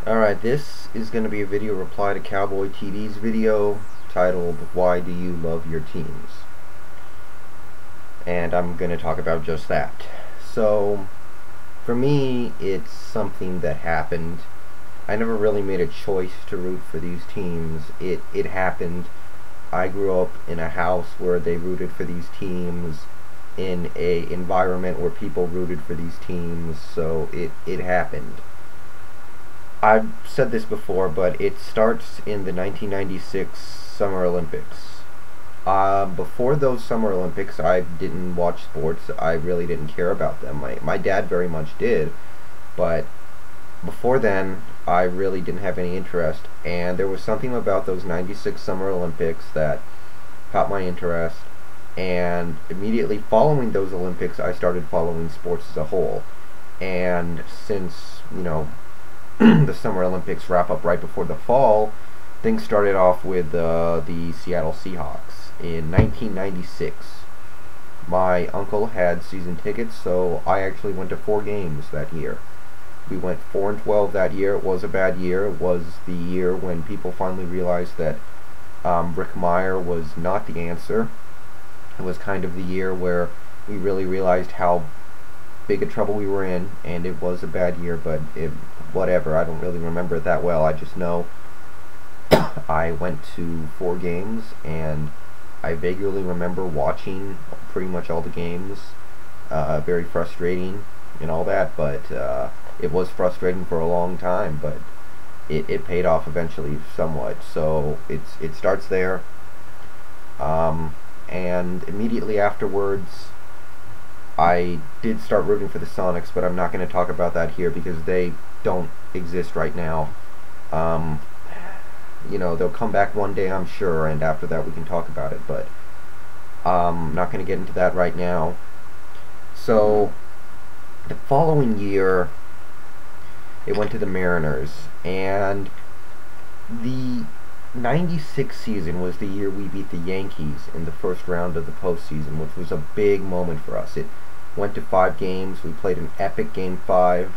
Alright, this is going to be a video reply to Cowboy TD's video titled, Why Do You Love Your Teams? And I'm going to talk about just that. So, for me, it's something that happened. I never really made a choice to root for these teams. It happened. I grew up in a house where they rooted for these teams, in a environment where people rooted for these teams, so it happened. I've said this before, but it starts in the 1996 Summer Olympics. Before those Summer Olympics, I didn't watch sports. I really didn't care about them. My dad very much did, but before then, I really didn't have any interest. And there was something about those 96 Summer Olympics that caught my interest. And immediately following those Olympics, I started following sports as a whole. And since, the Summer Olympics wrap up right before the fall, things started off with the Seattle Seahawks. In 1996, my uncle had season tickets, so I actually went to 4 games that year. We went 4-12 that year. It was a bad year. It was the year when people finally realized that Rick Mirer was not the answer. It was kind of the year where we really realized how big a trouble we were in, and it was a bad year, but whatever. I don't really remember it that well. I just know I went to 4 games, and I vaguely remember watching pretty much all the games. Very frustrating and all that, but it was frustrating for a long time, but it paid off eventually somewhat. So it starts there, and immediately afterwards I did start rooting for the Sonics, but I'm not going to talk about that here because they don't exist right now. They'll come back one day, I'm sure, and after that we can talk about it, but I'm not going to get into that right now. So, the following year, it went to the Mariners, and the 96 season was the year we beat the Yankees in the first round of the postseason, which was a big moment for us. It went to 5 games. We played an epic Game 5.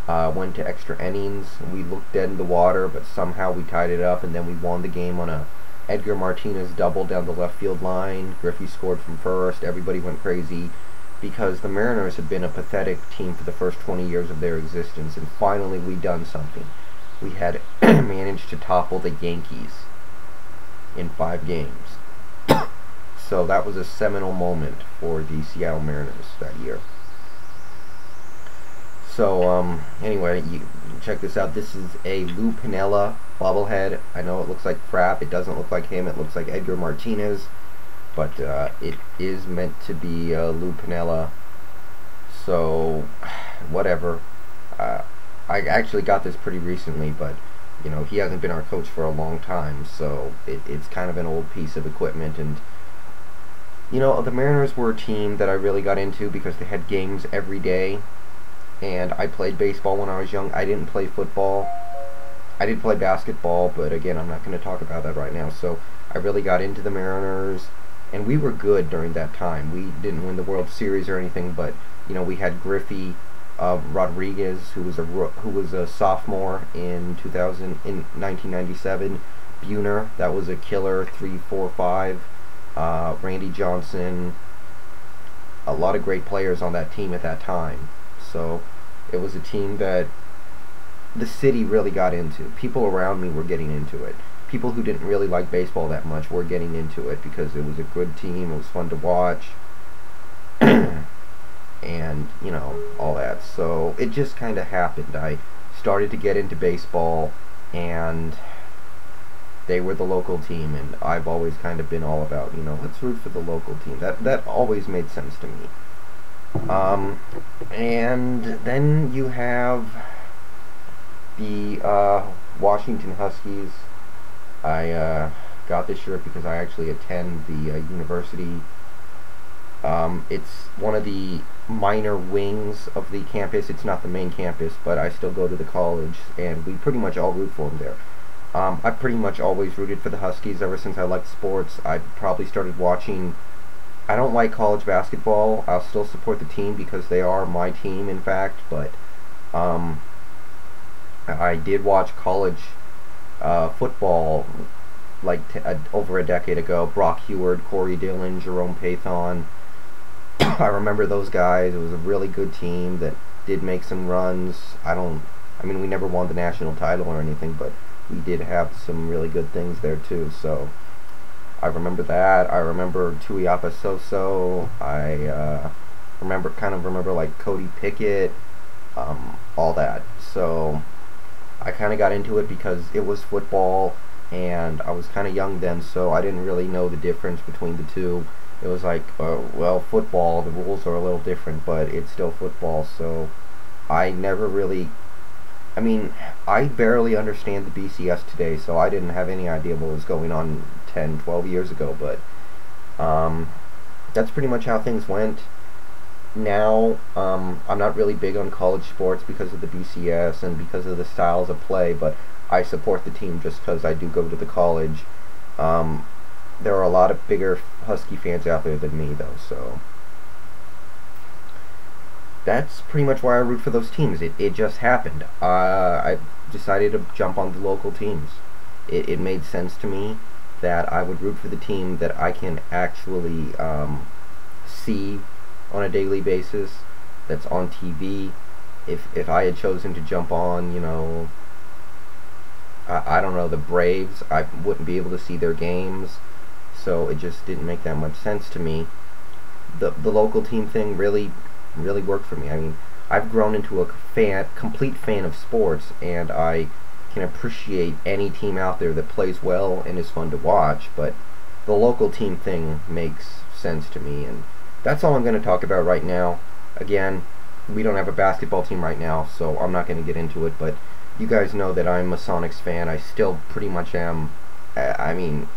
Went to extra innings. We looked dead in the water, but somehow we tied it up, and then we won the game on a Edgar Martinez double down the left field line. Griffey scored from first. Everybody went crazy because the Mariners had been a pathetic team for the first 20 years of their existence, and finally we done something. We had managed to topple the Yankees in 5 games. So that was a seminal moment for the Seattle Mariners that year. So, anyway, you check this out. This is a Lou Piniella bobblehead. I know it looks like crap. It doesn't look like him. It looks like Edgar Martinez. But it is meant to be Lou Piniella. So, whatever. I actually got this pretty recently, but he hasn't been our coach for a long time, so it's kind of an old piece of equipment. And the Mariners were a team that I really got into because they had games every day, and I played baseball when I was young. I didn't play football. I did play basketball, but again, I'm not going to talk about that right now. So I really got into the Mariners, and we were good during that time. We didn't win the World Series or anything, but we had Griffey, Rodriguez, who was a sophomore in 1997. Buhner, that was a killer, 3, 4, 5. Randy Johnson, a lot of great players on that team at that time. So it was a team that the city really got into. People around me were getting into it. People who didn't really like baseball that much were getting into it because it was a good team. It was fun to watch. And all that. So it just kind of happened. I started to get into baseball, and they were the local team, and I've always kind of been all about, let's root for the local team. That always made sense to me. And then you have the Washington Huskies. I got this shirt because I actually attend the university. It's one of the minor wings of the campus. It's not the main campus, but I still go to the college, and we pretty much all root for them there. I've pretty much always rooted for the Huskies ever since I liked sports. I probably started watching. I don't like college basketball. I'll still support the team because they are my team, in fact, but I did watch college football like over a decade ago. Brock Heward, Corey Dillon, Jerome Pathon. I remember those guys. It was a really good team that did make some runs. I mean, we never won the national title or anything, but we did have some really good things there too. So I remember that. I remember Tuiapa Soso. I remember like Cody Pickett, all that. So I kind of got into it because it was football, and I was kind of young then, so I didn't really know the difference between the two. It was like, well, football, the rules are a little different, but it's still football, so I never really, I mean, I barely understand the BCS today, so I didn't have any idea what was going on 10, 12 years ago, but that's pretty much how things went. Now, I'm not really big on college sports because of the BCS and because of the styles of play, but I support the team just because I do go to the college. There are a lot of bigger Husky fans out there than me, though, so that's pretty much why I root for those teams. It just happened. I decided to jump on the local teams. It made sense to me that I would root for the team that I can actually see on a daily basis, that's on TV. If I had chosen to jump on, you know, I don't know, the Braves, I wouldn't be able to see their games, so it just didn't make that much sense to me. The local team thing really worked for me. I mean, I've grown into a complete fan of sports, and I can appreciate any team out there that plays well and is fun to watch, but the local team thing makes sense to me, and that's all I'm going to talk about right now. Again, we don't have a basketball team right now, so I'm not going to get into it, but you guys know that I'm a Sonics fan. I still pretty much am. I mean,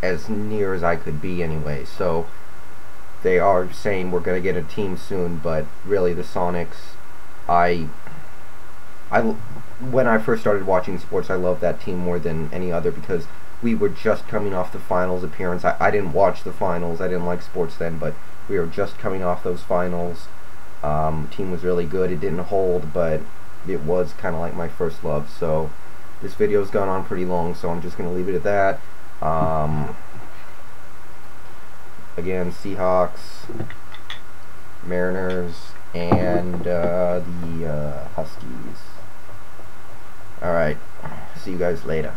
as near as I could be anyway. So they are saying we're going to get a team soon, but really the Sonics, when I first started watching sports, I loved that team more than any other because we were just coming off the finals appearance. I didn't watch the finals. I didn't like sports then, but we were just coming off those finals. Team was really good. It didn't hold, but it was kind of like my first love. So this video's gone on pretty long, so I'm just going to leave it at that. Again, Seahawks, Mariners, and the Huskies. Alright, see you guys later.